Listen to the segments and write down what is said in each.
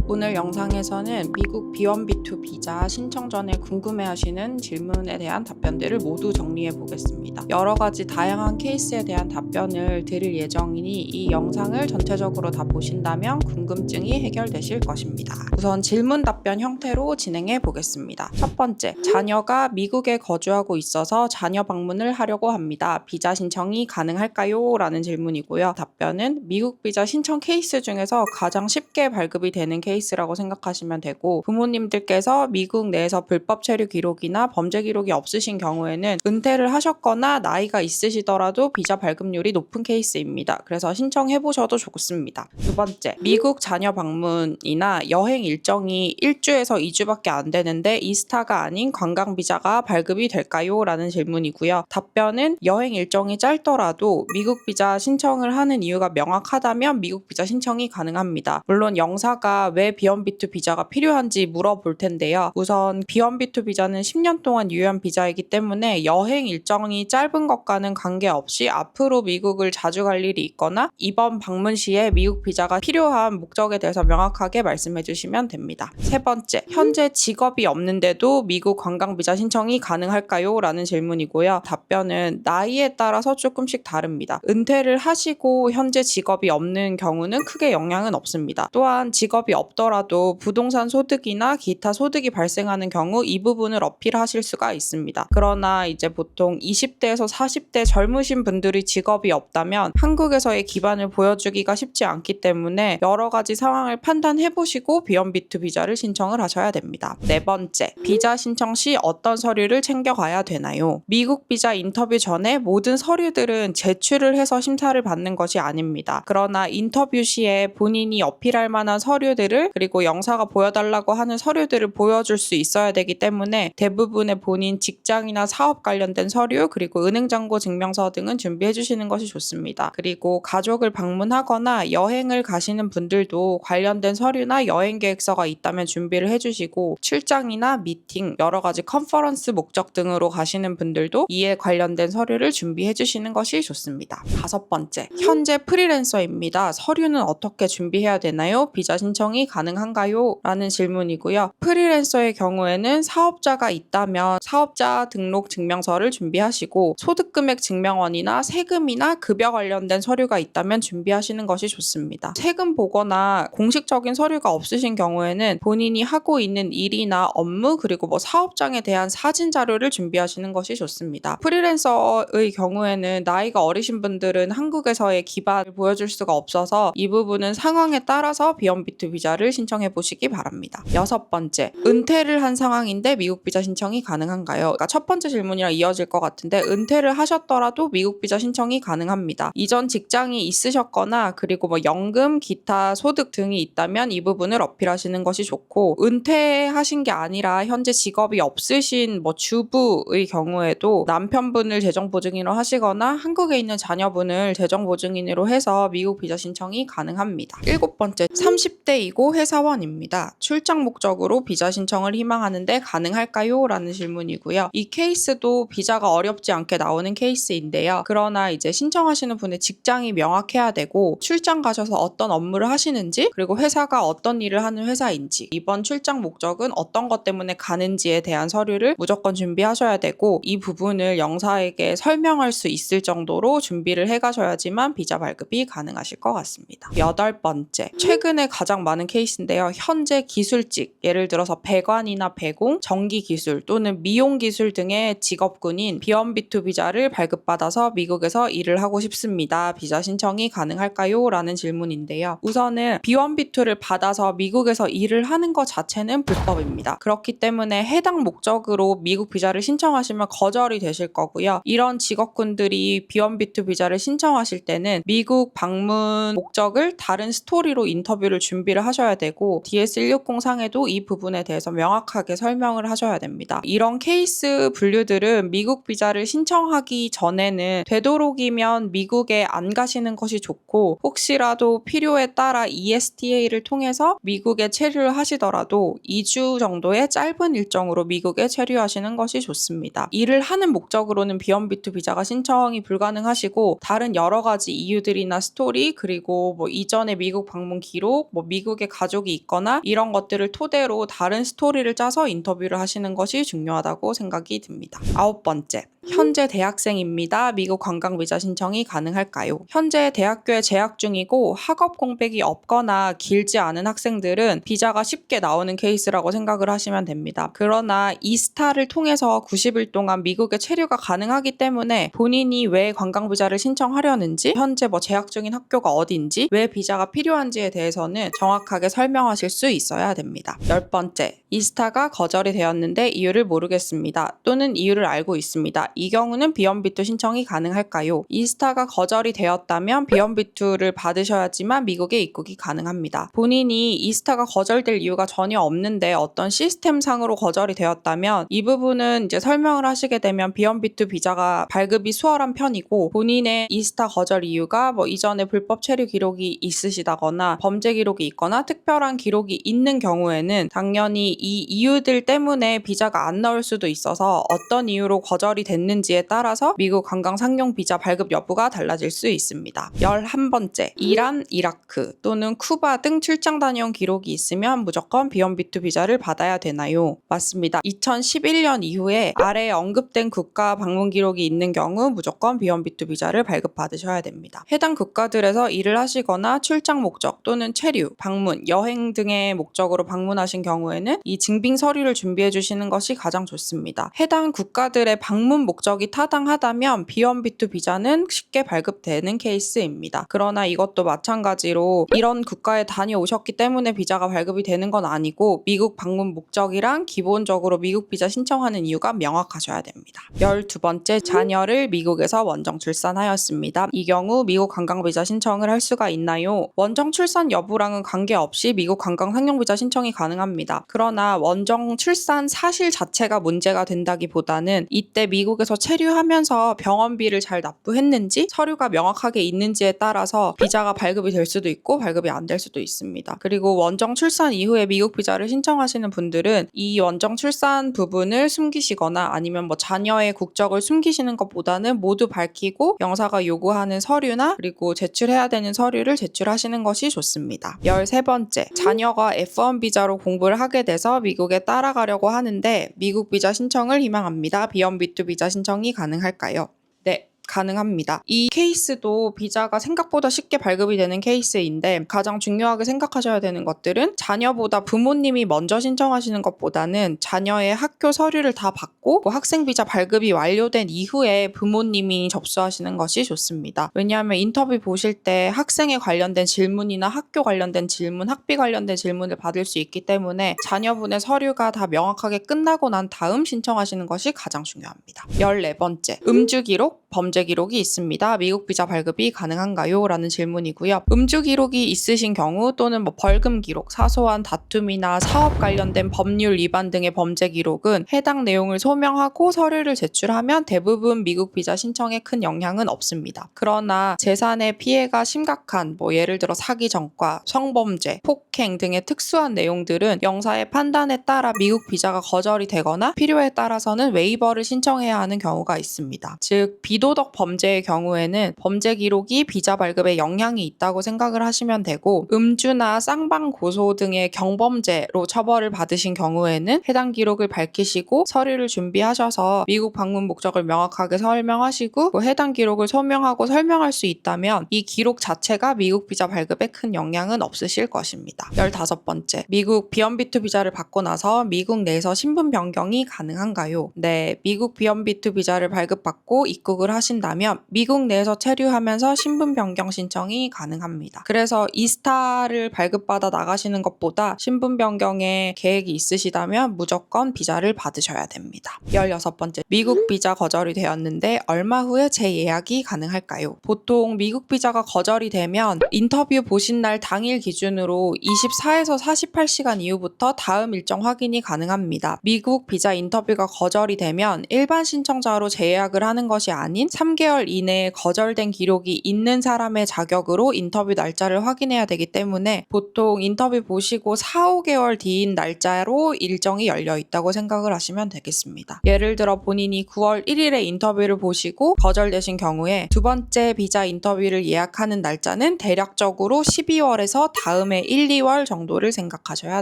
오늘 영상에서는 미국 B1B2 비자 신청 전에 궁금해하시는 질문에 대한 답변들을 모두 정리해 보겠습니다. 여러 가지 다양한 케이스에 대한 답변을 드릴 예정이니 이 영상을 전체적으로 다 보신다면 궁금증이 해결되실 것입니다. 우선 질문 답변 형태로 진행해 보겠습니다. 첫 번째, 자녀가 미국에 거주하고 있어서 자녀 방문을 하려고 합니다. 비자 신청이 가능할까요? 라는 질문이고요. 답변은 미국 비자 신청 케이스 중에서 가장 쉽게 발급이 되는 케이스라고 생각하시면 되고, 부모님들께서 미국 내에서 불법 체류 기록이나 범죄 기록이 없으신 경우에는 은퇴를 하셨거나 나이가 있으시더라도 비자 발급률이 높은 케이스입니다. 그래서 신청해 보셔도 좋습니다. 두 번째, 미국 자녀 방문이나 여행 일정이 1주에서 2주밖에 안 되는데 이스타가 아닌 관광 비자가 발급이 될까요? 라는 질문이고요. 답변은 여행 일정이 짧더라도 미국 비자 신청을 하는 이유가 명확하다면 미국 비자 신청이 가능합니다. 물론 영사가 왜 B1B2 비자가 필요한지 물어볼 텐데요. 우선 B1B2 비자는 10년 동안 유효한 비자이기 때문에 여행 일정이 짧은 것과는 관계없이 앞으로 미국을 자주 갈 일이 있거나 이번 방문 시에 미국 비자가 필요한 목적에 대해서 명확하게 말씀해 주시면 됩니다. 세 번째, 현재 직업이 없는데도 미국 관광 비자 신청이 가능할까요? 라는 질문이고요. 답변은 나이에 따라서 조금씩 다릅니다. 은퇴를 하시고 현재 직업이 없는 경우는 크게 영향은 없습니다. 또한 직업이 없더라도 부동산 소득이나 기타 소득이 발생하는 경우 이 부분을 어필하실 수가 있습니다. 그러나 이제 보통 20대에서 40대 젊으신 분들이 직업이 없다면 한국에서의 기반을 보여주기가 쉽지 않기 때문에 여러 가지 상황을 판단해 보시고 B1B2 비자를 신청을 하셔야 됩니다. 네 번째, 비자 신청 시 어떤 서류를 챙겨가야 되나요? 미국 비자 인터뷰 전에 모든 서류들은 제출을 해서 심사를 받는 것이 아닙니다. 그러나 인터뷰 시에 본인이 어필할 만한 서류들을, 그리고 영사가 보여달라고 하는 서류들을 보여줄 수 있어야 되기 때문에 대부분의 본인 직장이나 사업 관련된 서류, 그리고 은행잔고 증명서 등은 준비해 주시는 것이 좋습니다. 그리고 가족을 방문하거나 여행을 가시는 분들도 관련된 서류나 여행 계획서가 있다면 준비를 해주시고, 출장이나 미팅, 여러 가지 컨퍼런스 목적 등으로 가시는 분들도 이에 관련된 서류를 준비해 주시는 것이 좋습니다. 다섯 번째, 현재 프리랜서입니다. 서류는 어떻게 준비해야 되나요? 비자 신청이 가능한가요? 라는 질문이고요. 프리랜서의 경우에는 사업자가 있다면 사업자 등록 증명서를 준비하시고, 소득금액 증명원이나 세금이나 급여 관련된 서류가 있다면 준비하시는 것이 좋습니다. 세금 보거나 공식적인 서류가 없으신 경우에는 본인이 하고 있는 일이나 업무, 그리고 사업장에 대한 사진 자료를 준비하시는 것이 좋습니다. 프리랜서의 경우에는 나이가 어리신 분들은 한국에서의 기반을 보여줄 수가 없어서 이 부분은 상황에 따라서 B1B2 비자를 신청해 보시기 바랍니다. 여섯 번째, 은퇴를 한 상황인데 미국 비자 신청이 가능한가요? 그러니까 첫 번째 질문이랑 이어질 것 같은데, 은퇴를 하셨더라도 미국 비자 신청이 가능합니다. 이전 직장이 있으셨거나 그리고 연금, 기타 소득 등이 있다면 이 부분을 어필하시는 것이 좋고, 은퇴하신 게 아니라 현재 직업이 없으신 주부의 경우에도 남편분을 재정보증인으로 하시거나 한국에 있는 자녀분을 재정보증인으로 해서 미국 비자 신청이 가능합니다. 일곱 번째, 30대이고 회사원입니다. 출장 목적으로 비자 신청을 희망하는데 가능할까요? 라는 질문이고요. 이 케이스도 비자가 어렵지 않게 나오는 케이스인데요. 그러나 이제 신청하시는 분의 직장이 명확해야 되고, 출장 가셔서 어떤 업무를 하시는지, 그리고 회사가 어떤 일을 하는 회사인지, 이번 출장 목적은 어떤 것 때문에 가는지에 대한 서류를 무조건 준비하셔야 되고, 이 부분을 영사에게 설명할 수 있을 정도로 준비를 해가셔야지만 비자 발급이 가능하실 것 같습니다. 여덟 번째, 최근에 가장 많은 케이스인데요. 현재 기술직, 예를 들어서 배관이나 배공, 전기기술 또는 미용기술 등의 직업군인 B1B2 비자를 발급받아서 미국에서 일을 하고 싶습니다. 비자 신청이 가능할까요? 라는 질문인데요. 우선은 B1B2를 받아서 미국에서 일을 하는 것 자체는 불법입니다. 그렇기 때문에 해당 목적으로 미국 비자를 신청하시면 거절이 되실 거고요. 이런 직업군들이 B1B2 비자를 신청하실 때는 미국 방문 목적을 다른 스토리로 인터뷰를 준비를 하셔야 되고, DS160 상에도 이 부분에 대해서 명확하게 설명을 하셔야 됩니다. 이런 케이스 분류들은 미국 비자를 신청하기 전에는 되도록이면 미국에 안 가시는 것이 좋고, 혹시라도 필요에 따라 ESTA를 통해서 미국에 체류를 하시더라도 2주 정도의 짧은 일정으로 미국에 체류하시는 것이 좋습니다. 일을 하는 목적으로는 B1B2 비자가 신청이 불가능하시고, 다른 여러 가지 이유들이나 스토리, 그리고 이전에 미국 방문 기록, 미국에 가족이 있거나 이런 것들을 토대로 다른 스토리를 짜서 인터뷰를 하시는 것이 중요하다고 생각이 듭니다. 9번째. 현재 대학생입니다. 미국 관광비자 신청이 가능할까요? 현재 대학교에 재학 중이고 학업 공백이 없거나 길지 않은 학생들은 비자가 쉽게 나오는 케이스라고 생각을 하시면 됩니다. 그러나 이스타를 통해서 90일 동안 미국에 체류가 가능하기 때문에 본인이 왜 관광비자를 신청하려는지, 현재 재학 중인 학교가 어딘지, 왜 비자가 필요한지에 대해서는 정확하게 설명하실 수 있어야 됩니다. 10번째. 이스타가 거절이 되었는데 이유를 모르겠습니다. 또는 이유를 알고 있습니다. 이 경우는 B1B2 신청이 가능할까요? 이스타가 거절이 되었다면 B1B2를 받으셔야지만 미국에 입국이 가능합니다. 본인이 이스타가 거절될 이유가 전혀 없는데 어떤 시스템상으로 거절이 되었다면 이 부분은 이제 설명을 하시게 되면 B1B2 비자가 발급이 수월한 편이고, 본인의 이스타 거절 이유가 이전에 불법 체류 기록이 있으시다거나 범죄 기록이 있거나 특별한 기록이 있는 경우에는 당연히 이 이유들 때문에 비자가 안 나올 수도 있어서 어떤 이유로 거절이 됐는지에 따라서 미국 관광 상용 비자 발급 여부가 달라질 수 있습니다. 11번째. 이란, 이라크 또는 쿠바 등 출장 다녀온 기록이 있으면 무조건 B1B2 비자를 받아야 되나요? 맞습니다. 2011년 이후에 아래에 언급된 국가 방문 기록이 있는 경우 무조건 B1B2 비자를 발급받으셔야 됩니다. 해당 국가들에서 일을 하시거나 출장 목적 또는 체류, 방문, 여행 등의 목적으로 방문하신 경우에는 이 증빙 서류를 준비해 주시는 것이 가장 좋습니다. 해당 국가들의 방문 목적이 타당하다면 B1B2 비자는 쉽게 발급되는 케이스입니다. 그러나 이것도 마찬가지로 이런 국가에 다녀오셨기 때문에 비자가 발급이 되는 건 아니고 미국 방문 목적이랑 기본적으로 미국 비자 신청하는 이유가 명확하셔야 됩니다. 12번째. 자녀를 미국에서 원정 출산하였습니다. 이 경우 미국 관광 비자 신청을 할 수가 있나요? 원정 출산 여부랑은 관계없이 미국 관광 상용 비자 신청이 가능합니다. 그러나 원정 출산 사실 자체가 문제가 된다기보다는 이때 미국에서 체류하면서 병원비를 잘 납부했는지 서류가 명확하게 있는지에 따라서 비자가 발급이 될 수도 있고 발급이 안 될 수도 있습니다. 그리고 원정 출산 이후에 미국 비자를 신청하시는 분들은 이 원정 출산 부분을 숨기시거나 아니면 자녀의 국적을 숨기시는 것보다는 모두 밝히고 영사가 요구하는 서류나 그리고 제출해야 되는 서류를 제출하시는 것이 좋습니다. 13번째. 자녀가 F1 비자로 공부를 하게 돼서 미국에 따라가려고 하는데 미국 비자 신청을 희망합니다. B1B2 비자 신청이 가능할까요? 네. 가능합니다. 이 케이스도 비자가 생각보다 쉽게 발급이 되는 케이스인데 가장 중요하게 생각하셔야 되는 것들은 자녀보다 부모님이 먼저 신청하시는 것보다는 자녀의 학교 서류를 다 받고 학생 비자 발급이 완료된 이후에 부모님이 접수하시는 것이 좋습니다. 왜냐하면 인터뷰 보실 때 학생에 관련된 질문이나 학교 관련된 질문, 학비 관련된 질문을 받을 수 있기 때문에 자녀분의 서류가 다 명확하게 끝나고 난 다음 신청하시는 것이 가장 중요합니다. 14번째. 음주 기록, 범죄 기록이 있습니다. 미국 비자 발급이 가능한가요? 라는 질문이고요. 음주 기록이 있으신 경우 또는 벌금 기록, 사소한 다툼이나 사업 관련된 법률 위반 등의 범죄 기록은 해당 내용을 소명하고 서류를 제출하면 대부분 미국 비자 신청에 큰 영향은 없습니다. 그러나 재산의 피해가 심각한 예를 들어 사기 전과, 성범죄, 폭행 등의 특수한 내용들은 영사의 판단에 따라 미국 비자가 거절이 되거나 필요에 따라서는 웨이버를 신청해야 하는 경우가 있습니다. 즉 비도덕 범죄의 경우에는 범죄 기록이 비자 발급에 영향이 있다고 생각을 하시면 되고, 음주나 쌍방 고소 등의 경범죄로 처벌을 받으신 경우에는 해당 기록을 밝히시고 서류를 준비하셔서 미국 방문 목적을 명확하게 설명하시고 해당 기록을 소명하고 설명할 수 있다면 이 기록 자체가 미국 비자 발급에 큰 영향은 없으실 것입니다. 15번째. 미국 B1B2 비자를 받고 나서 미국 내에서 신분 변경이 가능한가요? 네, 미국 B1B2 비자를 발급받고 입국을 하신다면 미국 내에서 체류하면서 신분 변경 신청이 가능합니다. 그래서 이스타를 발급받아 나가시는 것보다 신분 변경에 계획이 있으시다면 무조건 비자를 받으셔야 됩니다. 16번째. 미국 비자 거절이 되었는데 얼마 후에 재예약이 가능할까요? 보통 미국 비자가 거절이 되면 인터뷰 보신 날 당일 기준으로 24에서 48시간 이후부터 다음 일정 확인이 가능합니다. 미국 비자 인터뷰가 거절이 되면 일반 신청자로 재예약을 하는 것이 아닌 3개월 이내에 거절된 기록이 있는 사람의 자격으로 인터뷰 날짜를 확인해야 되기 때문에 보통 인터뷰 보시고 4, 5개월 뒤인 날짜로 일정이 열려 있다고 생각을 하시면 되겠습니다. 예를 들어 본인이 9월 1일에 인터뷰를 보시고 거절되신 경우에 두 번째 비자 인터뷰를 예약하는 날짜는 대략적으로 12월에서 다음해 1, 2월 정도를 생각하셔야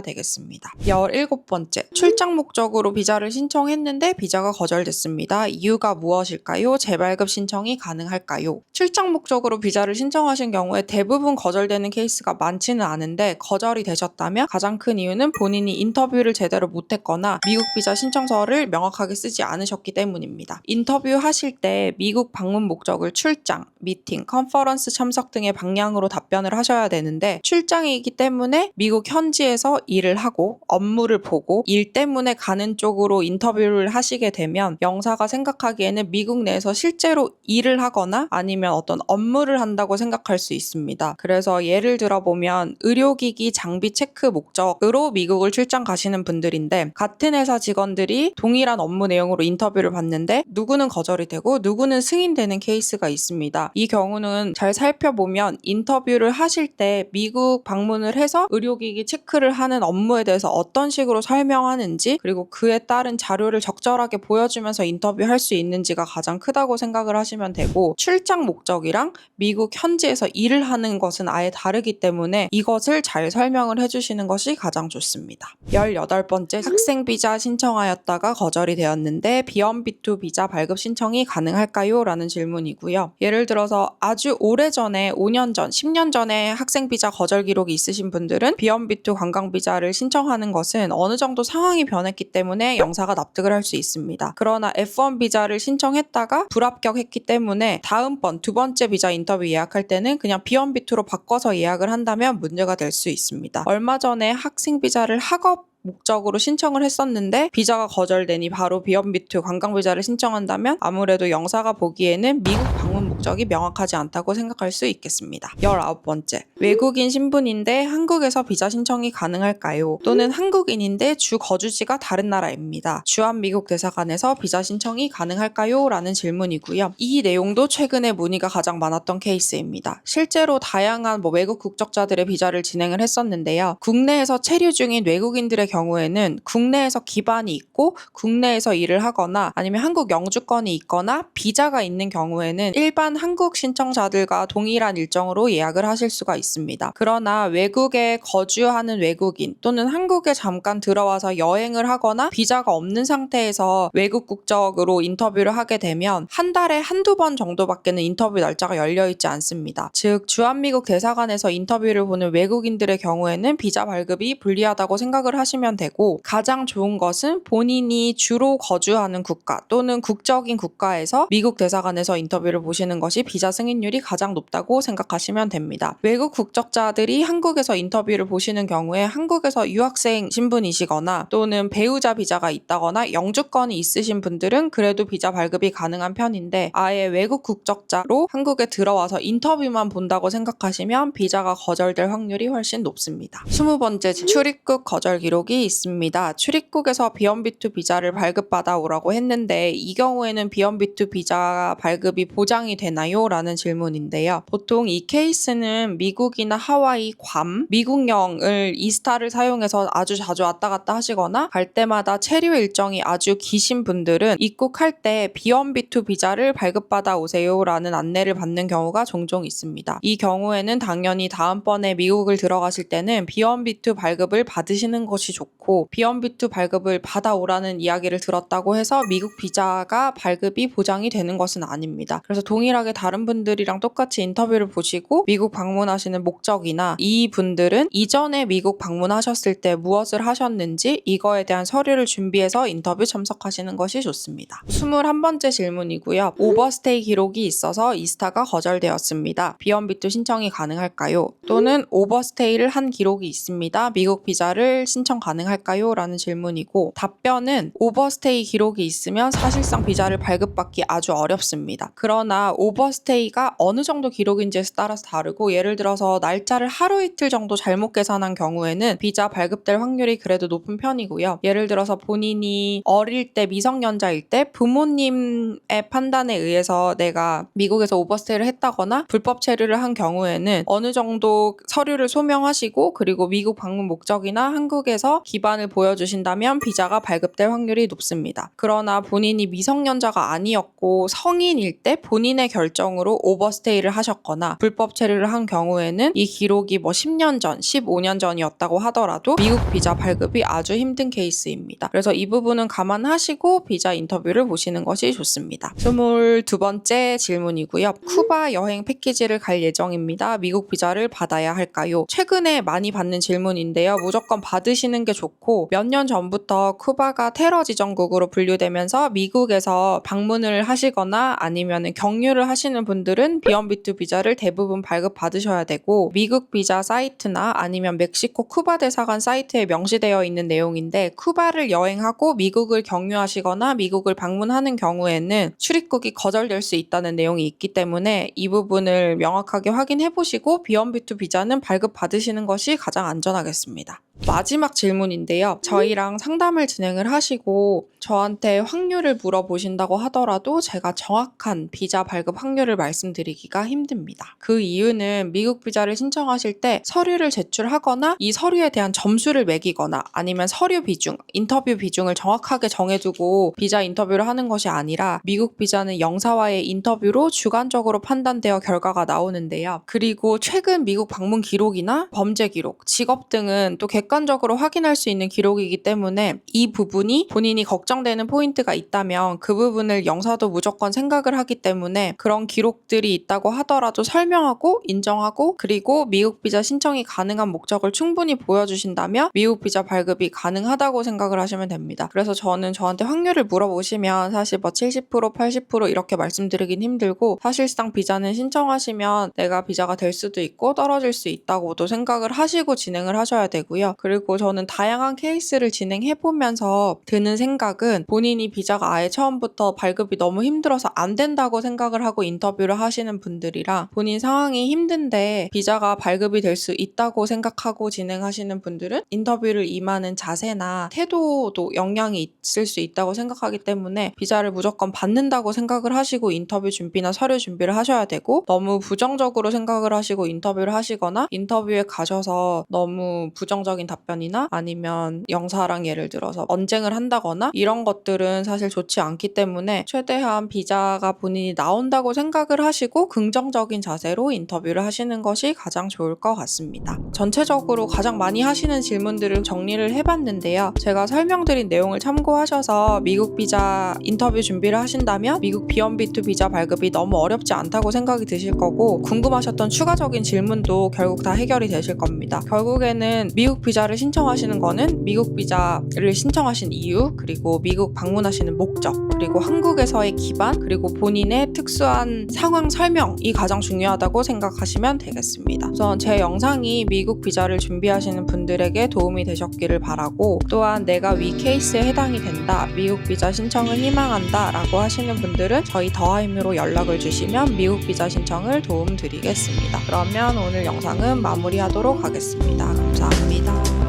되겠습니다. 17번째, 출장 목적으로 비자를 신청했는데 비자가 거절됐습니다. 이유가 무엇일까요? 재발급 신청이 가능할까요? 출장 목적으로 비자를 신청하신 경우에 대부분 거절되는 케이스가 많지는 않은데 거절이 되셨다면 가장 큰 이유는 본인이 인터뷰를 제대로 못했거나 미국 비자 신청서를 명확하게 쓰지 않으셨기 때문입니다. 인터뷰하실 때 미국 방문 목적을 출장, 미팅, 컨퍼런스 참석 등의 방향으로 답변을 하셔야 되는데 출장이기 때문에 미국 현지에서 일을 하고 업무를 보고 일 때문에 가는 쪽으로 인터뷰를 하시게 되면 영사가 생각하기에는 미국 내에서 실제로 일을 하거나 아니면 어떤 업무를 한다고 생각할 수 있습니다. 그래서 예를 들어보면 의료기기 장비 체크 목적으로 미국을 출장 가시는 분들인데 같은 회사 직원들이 동일한 업무 내용으로 인터뷰를 받는데 누구는 거절이 되고 누구는 승인되는 케이스가 있습니다. 이 경우는 잘 살펴보면 인터뷰를 하실 때 미국 방문을 해서 의료기기 체크를 하는 업무에 대해서 어떤 식으로 설명하는지 그리고 그에 따른 자료를 적절하게 보여주면서 인터뷰할 수 있는지가 가장 크다고 생각을 하시면 되고 출장 목적이랑 미국 현지에서 일을 하는 것은 아예 다르기 때문에 이것을 잘 설명을 해주시는 것이 가장 좋습니다. 18번째, 학생 비자 신청하였다가 거절이 되었는데 B1B2 비자 발급 신청이 가능할까요? 라는 질문이고요. 예를 들어서 아주 오래전에 5년 전, 10년 전에 학생 비자 거절 기록이 있으신 분들은 B1B2 관광 비자를 신청하는 것은 어느 정도 상황이 변했기 때문에 영사가 납득을 할 수 있습니다. 그러나 F1 비자를 신청했다가 불합격했기 때문에 다음번 두 번째 비자 인터뷰 예약할 때는 그냥 B1B2로 바꿔서 예약을 한다면 문제가 될 수 있습니다. 얼마 전에 학생 비자를 학업 목적으로 신청을 했었는데 비자가 거절되니 바로 B1B2 관광 비자를 신청한다면 아무래도 영사가 보기에는 미국 방문 목적이 명확하지 않다고 생각할 수 있겠습니다. 19번째, 외국인 신분인데 한국에서 비자 신청이 가능할까요? 또는 한국인인데 주 거주지가 다른 나라입니다. 주한미국 대사관에서 비자 신청이 가능할까요? 라는 질문이고요. 이 내용도 최근에 문의가 가장 많았던 케이스입니다. 실제로 다양한 외국 국적자들의 비자를 진행을 했었는데요. 국내에서 체류 중인 외국인들의 경우에는 국내에서 기반이 있고 국내에서 일을 하거나 아니면 한국 영주권이 있거나 비자가 있는 경우에는 일반 한국 신청자들과 동일한 일정으로 예약을 하실 수가 있습니다. 그러나 외국에 거주하는 외국인 또는 한국에 잠깐 들어와서 여행을 하거나 비자가 없는 상태에서 외국 국적으로 인터뷰를 하게 되면 한 달에 한두 번 정도밖에는 인터뷰 날짜가 열려있지 않습니다. 즉 주한미국 대사관에서 인터뷰를 보는 외국인들의 경우에는 비자 발급이 불리하다고 생각을 하시면 되고 가장 좋은 것은 본인이 주로 거주하는 국가 또는 국적인 국가에서 미국 대사관에서 인터뷰를 보시는 것이 비자 승인율이 가장 높다고 생각하시면 됩니다. 외국 국적자들이 한국에서 인터뷰를 보시는 경우에 한국에서 유학생 신분이시거나 또는 배우자 비자가 있다거나 영주권이 있으신 분들은 그래도 비자 발급이 가능한 편인데 아예 외국 국적자로 한국에 들어와서 인터뷰만 본다고 생각하시면 비자가 거절될 확률이 훨씬 높습니다. 20번째, 출입국 거절 기록이 있습니다. 출입국에서 B1B2 비자를 발급받아 오라고 했는데 이 경우에는 B1B2 비자 발급이 보장이 되나요? 라는 질문인데요. 보통 이 케이스는 미국이나 하와이, 괌, 미국령을 이스타를 사용해서 아주 자주 왔다 갔다 하시거나 갈 때마다 체류 일정이 아주 기신 분들은 입국할 때 B1B2 비자를 발급받아 오세요 라는 안내를 받는 경우가 종종 있습니다. 이 경우에는 당연히 다음번에 미국을 들어가실 때는 B1B2 발급을 받으시는 것이 좋고 B1B2 발급을 받아오라는 이야기를 들었다고 해서 미국 비자가 발급이 보장이 되는 것은 아닙니다. 그래서 동일하게 다른 분들이랑 똑같이 인터뷰를 보시고 미국 방문하시는 목적이나 이 분들은 이전에 미국 방문하셨을 때 무엇을 하셨는지 이거에 대한 서류를 준비해서 인터뷰 참석하시는 것이 좋습니다. 21번째 질문이고요. 오버스테이 기록이 있어서 이스타가 거절되었습니다. B1B2 신청이 가능할까요? 또는 오버스테이를 한 기록이 있습니다. 미국 비자를 신청 가능할까요? 라는 질문이고, 답변은 오버스테이 기록이 있으면 사실상 비자를 발급받기 아주 어렵습니다. 그러나 오버스테이가 어느 정도 기록인지에 따라서 다르고, 예를 들어서 날짜를 하루 이틀 정도 잘못 계산한 경우에는 비자 발급될 확률이 그래도 높은 편이고요. 예를 들어서 본인이 어릴 때 미성년자일 때 부모님의 판단에 의해서 내가 미국에서 오버스테이를 했다거나 불법 체류를 한 경우에는 어느 정도 서류를 소명하시고 그리고 미국 방문 목적이나 한국에서 기반을 보여주신다면 비자가 발급될 확률이 높습니다. 그러나 본인이 미성년자가 아니었고 성인일 때 본인의 결정으로 오버스테이를 하셨거나 불법 체류를 한 경우에는 이 기록이 10년 전, 15년 전이었다고 하더라도 미국 비자 발급이 아주 힘든 케이스입니다. 그래서 이 부분은 감안하시고 비자 인터뷰를 보시는 것이 좋습니다. 22번째 질문이고요. 쿠바 여행 패키지를 갈 예정입니다. 미국 비자를 받아야 할까요? 최근에 많이 받는 질문인데요. 무조건 받으시는 게 좋고, 몇 년 전부터 쿠바가 테러 지정국으로 분류되면서 미국에서 방문을 하시거나 아니면 경유를 하시는 분들은 B1B2 비자를 대부분 발급받으셔야 되고, 미국 비자 사이트나 아니면 멕시코 쿠바 대사관 사이트에 명시되어 있는 내용인데, 쿠바를 여행하고 미국을 경유하시거나 미국을 방문하는 경우에는 출입국이 거절될 수 있다는 내용이 있기 때문에 이 부분을 명확하게 확인해 보시고 B1B2 비자는 발급받으시는 것이 가장 안전하겠습니다. 마지막 질문인데요. 저희랑 상담을 진행을 하시고 저한테 확률을 물어보신다고 하더라도 제가 정확한 비자 발급 확률을 말씀드리기가 힘듭니다. 그 이유는 미국 비자를 신청하실 때 서류를 제출하거나 이 서류에 대한 점수를 매기거나 아니면 서류 비중, 인터뷰 비중을 정확하게 정해두고 비자 인터뷰를 하는 것이 아니라, 미국 비자는 영사와의 인터뷰로 주관적으로 판단되어 결과가 나오는데요. 그리고 최근 미국 방문 기록이나 범죄 기록, 직업 등은 또 객관적으로 확인할 수 있는 기록이기 때문에 이 부분이 본인이 걱정되는 포인트가 있다면 그 부분을 영사도 무조건 생각을 하기 때문에 그런 기록들이 있다고 하더라도 설명하고 인정하고, 그리고 미국 비자 신청이 가능한 목적을 충분히 보여주신다면 미국 비자 발급이 가능하다고 생각을 하시면 됩니다. 그래서 저는 저한테 확률을 물어보시면 사실 70%, 80% 이렇게 말씀드리긴 힘들고, 사실상 비자는 신청하시면 내가 비자가 될 수도 있고 떨어질 수 있다고도 생각을 하시고 진행을 하셔야 되고요. 그리고 저는 다양한 케이스를 진행해보면서 드는 생각은, 본인이 비자가 아예 처음부터 발급이 너무 힘들어서 안 된다고 생각을 하고 인터뷰를 하시는 분들이랑, 본인 상황이 힘든데 비자가 발급이 될 수 있다고 생각하고 진행하시는 분들은 인터뷰를 임하는 자세나 태도도 영향이 있을 수 있다고 생각하기 때문에 비자를 무조건 받는다고 생각을 하시고 인터뷰 준비나 서류 준비를 하셔야 되고, 너무 부정적으로 생각을 하시고 인터뷰를 하시거나 인터뷰에 가셔서 너무 부정적인 답변이나 아니면 영사랑 예를 들어서 언쟁을 한다거나 이런 것들은 사실 좋지 않기 때문에 최대한 비자가 본인이 나온다고 생각을 하시고 긍정적인 자세로 인터뷰를 하시는 것이 가장 좋을 것 같습니다. 전체적으로 가장 많이 하시는 질문들을 정리를 해봤는데요. 제가 설명드린 내용을 참고하셔서 미국 비자 인터뷰 준비를 하신다면 미국 B1B2 비자 발급이 너무 어렵지 않다고 생각이 드실 거고, 궁금하셨던 추가적인 질문도 결국 다 해결이 되실 겁니다. 결국에는 미국 비자를 신청하시는 거는 미국 비자를 신청하신 이유, 그리고 미국 방문하시는 목적, 그리고 한국에서의 기반, 그리고 본인의 특수한 상황 설명이 가장 중요하다고 생각하시면 되겠습니다. 우선 제 영상이 미국 비자를 준비하시는 분들에게 도움이 되셨기를 바라고, 또한 내가 위 케이스에 해당이 된다, 미국 비자 신청을 희망한다 라고 하시는 분들은 저희 더하임으로 연락을 주시면 미국 비자 신청을 도움드리겠습니다. 그러면 오늘 영상은 마무리하도록 하겠습니다. 감사합니다.